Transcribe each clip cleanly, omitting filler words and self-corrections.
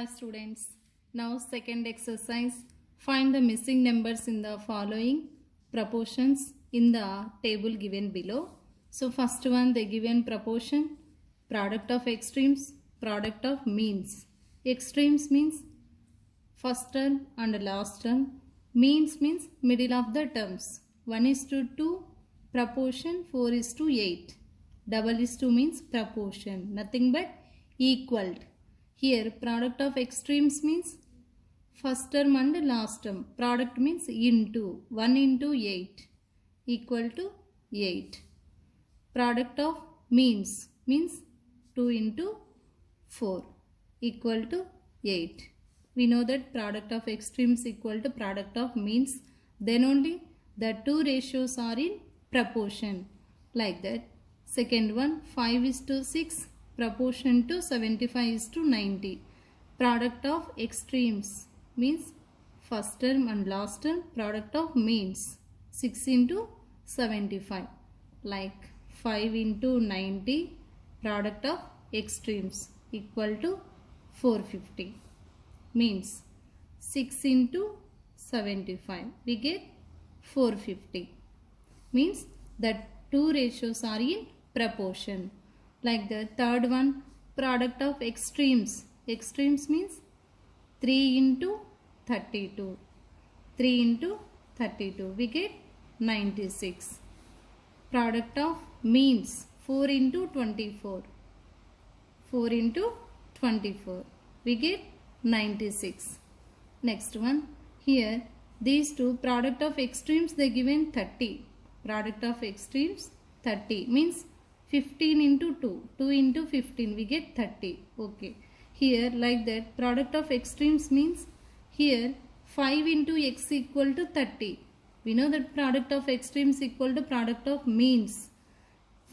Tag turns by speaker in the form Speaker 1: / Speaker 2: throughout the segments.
Speaker 1: Hi students, now second exercise, find the missing numbers in the following proportions in the table given below. So first one, they given proportion, product of extremes, product of means. Extremes means first term and last term. Means means middle of the terms. 1:2, proportion 4:8. Double is 2 means proportion, nothing but equaled. Here product of extremes means first term and last term. Product means into 1 into 8 equal to 8. Product of means 2 into 4 equal to 8. We know that product of extremes equal to product of means. Then only the two ratios are in proportion. Like that. Second one, 5:6 proportion to 75:90. Product of extremes means first term and last term. Product of means 6 into 75. Like 5 into 90. Product of extremes equal to 450. Means 6 into 75. We get 450. Means that two ratios are in proportion. Like the third one, product of extremes. Extremes means 3 into 32. 3 into 32. We get 96. Product of means 4 into 24. 4 into 24. We get 96. Next one. Here these two, product of extremes they given 30. Product of extremes 30 means 15 into 2. 2 into 15 we get 30. Okay. Here like that product of extremes means here 5 into x equal to 30. We know that product of extremes equal to product of means.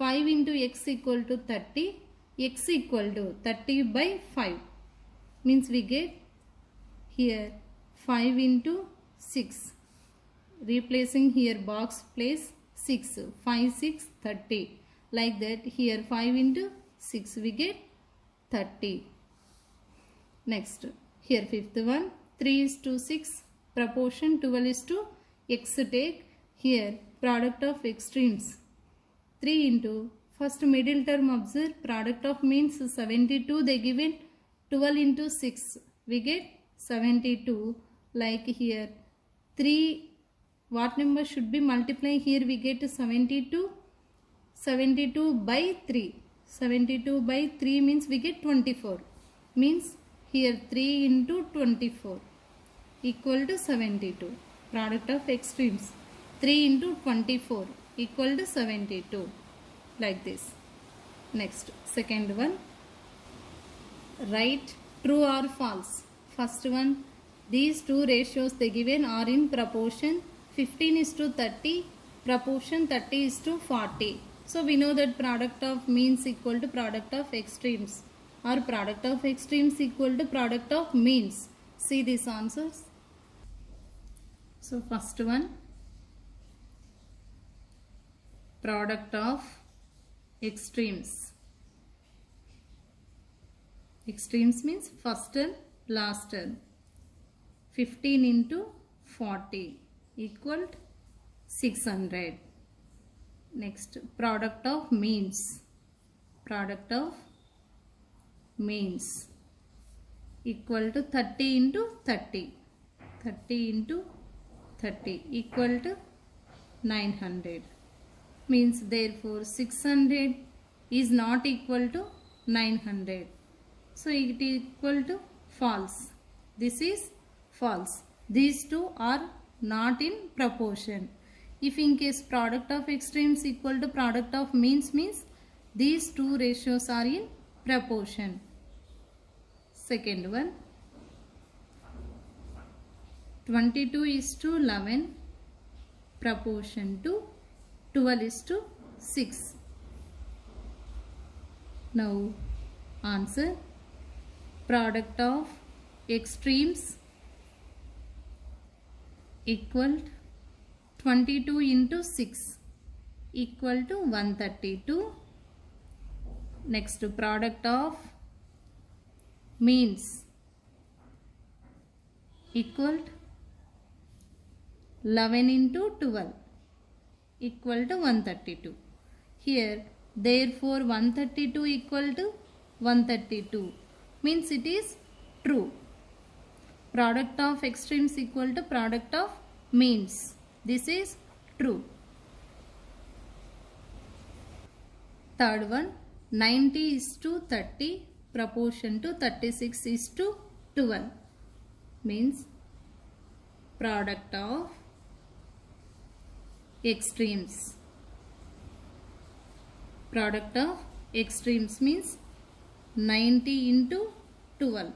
Speaker 1: 5 into x equal to 30. X equal to 30 by 5. Means we get here 5 into 6. Replacing here box place 6. 5, 6, 30. Like that here 5 into 6 we get 30. Next here fifth one, 3:6 proportion 12:x take. Here product of extremes 3 into first middle term observe, product of means 72 they given 12 into 6 we get 72. Like here 3 what number should be multiplied, here we get 72. 72 by 3. 72 by 3 means we get 24. Means here 3 into 24 equal to 72. Product of extremes 3 into 24 equal to 72. Like this. Next second one, write true or false. First one, these two ratios they given are in proportion 15:30. Proportion 30:40. So we know that product of means equal to product of extremes or product of extremes equal to product of means. See these answers. So first one, product of extremes. Extremes means first term, last term. 15 into 40 equal to 600. Next, product of means. Product of means equal to 30 into 30. 30 into 30 equal to 900. Means therefore 600 is not equal to 900. So it is equal to false. This is false. These two are not in proportion. If in case product of extremes equal to product of means these two ratios are in proportion. Second one, 22:11 proportion to 12:6. Now answer, product of extremes equal 22 into 6 equal to 132. Next, product of means equal to 11 into 12 equal to 132. Here therefore 132 equal to 132 means it is true. Product of extremes equal to product of means. This is true. Third one, 90 is to 30 proportion to 36 is to 12 means product of extremes. Product of extremes means 90 into 12.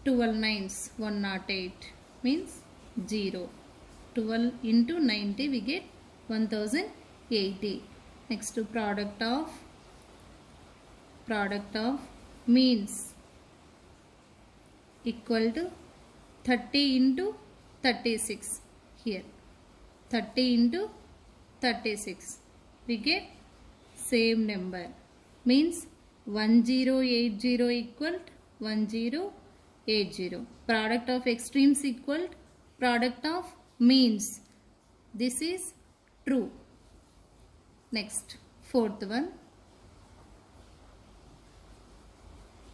Speaker 1: 12 nines 108 means 0. 12 into 90 we get 1080. Next to product of means equal to 30 into 36. Here 30 into 36 we get same number means 1080 equal to 1080. Product of extremes equal to product of means. This is true. Next, fourth one,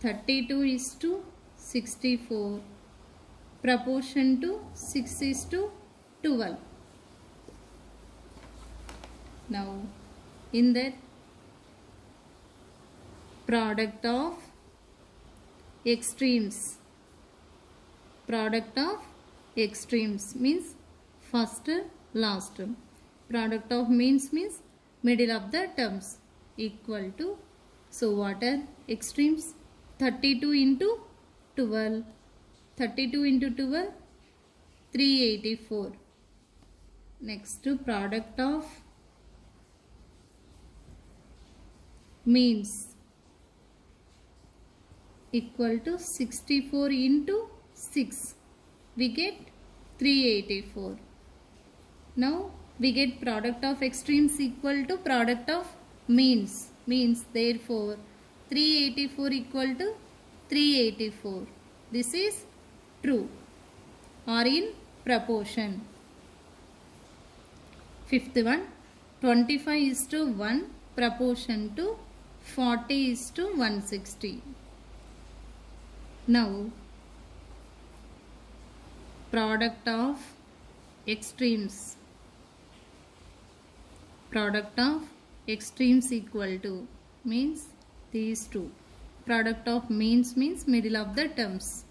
Speaker 1: 32 is to 64 proportion to 6 is to 12. Now in that product of extremes means first last term. Product of means middle of the terms equal to, so what are extremes? 32 into 12 384. Next to product of means equal to 64 into 6 we get 384. Now we get product of extremes equal to product of means therefore 384 equal to 384. This is true or in proportion. Fifth one, 25 is to 1 proportion to 40 is to 160. Now product of extremes equal to means these two. Product of means middle of the terms.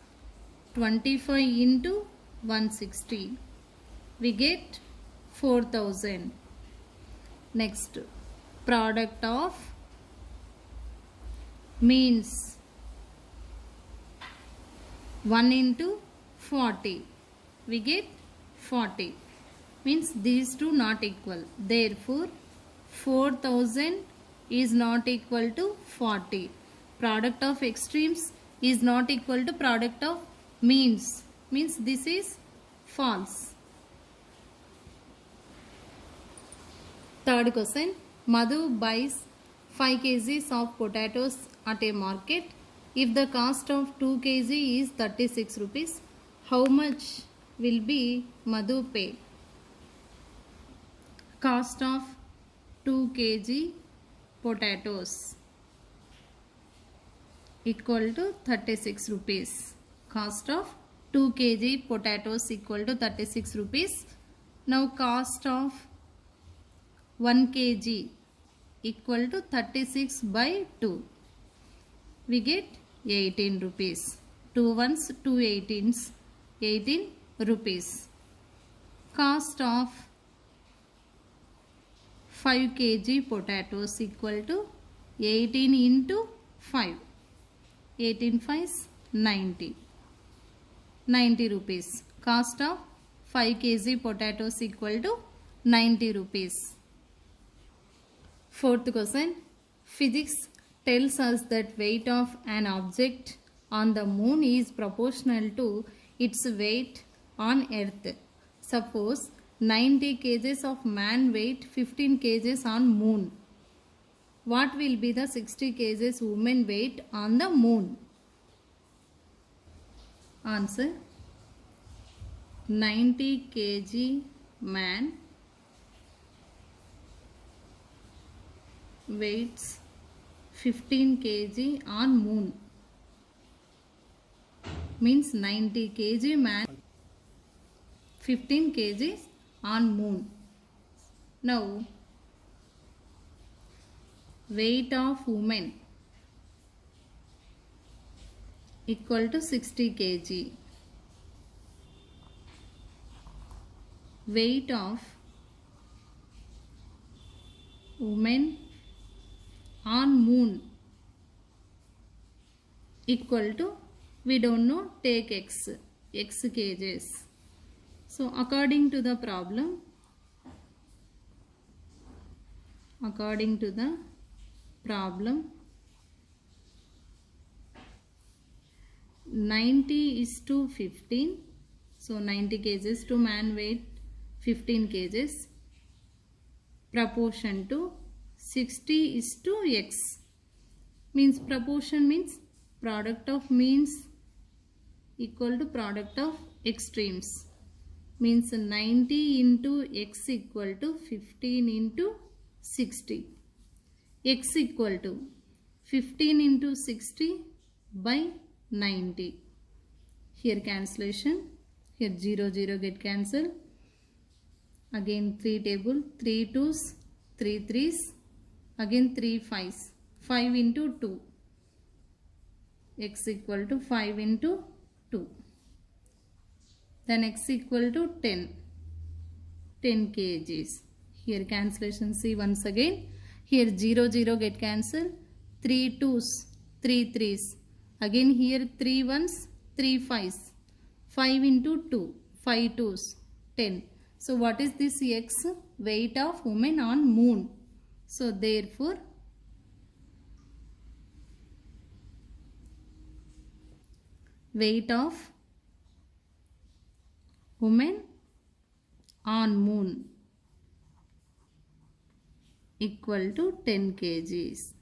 Speaker 1: 25 into 160 we get 4000. Next, product of means 1 into 40 we get 40 means these two not equal. Therefore 4000 is not equal to 40. Product of extremes is not equal to product of means this is false. Third question, Madhu buys 5 kgs of potatoes at a market. If the cost of 2 kg is 36 rupees, how much will be Madhu pay? Cost of 2 kg potatoes equal to 36 rupees. Cost of 2 kg potatoes equal to 36 rupees. Now cost of 1 kg equal to 36 by 2. We get 18 rupees. 2 ones, 2 18s, 18 rupees. Cost of 5 kg potatoes equal to 18 into 5. 18 5s 90. 90 rupees. Cost of 5 kg potatoes equal to 90 rupees. Fourth question. Physics tells us that weight of an object on the moon is proportional to its weight on earth. Suppose 90 kgs of man weight 15 kgs on moon. What will be the 60 kgs woman weight on the moon? Answer. 90 kg man weighs 15 kg on moon. Means 90 kg man 15 kg on moon. Now weight of woman equal to 60 kg. Weight of woman on moon equal to, we don't know, take x kgs. So according to the problem, 90 is to 15. So 90 kgs to man weight 15 kgs. Proportion to 60 is to x. Means proportion means product of means equal to product of extremes. Means 90 into x equal to 15 into 60. X equal to 15 into 60 by 90. Here cancellation. Here 0 0 get cancelled. Again 3 table, 3 2s, 3 3s, again 3 5s. 5 into 2. X equal to 5 into 2. Then x equal to 10 kgs. Here cancellation, see once again. Here 0 0 get cancelled. 3 2s, 3 3s. Again here 3 1s, 3 5s. 5 into 2, 5 2s, 10. So what is this x? Weight of woman on moon. So therefore weight of woman on moon equal to 10 kgs.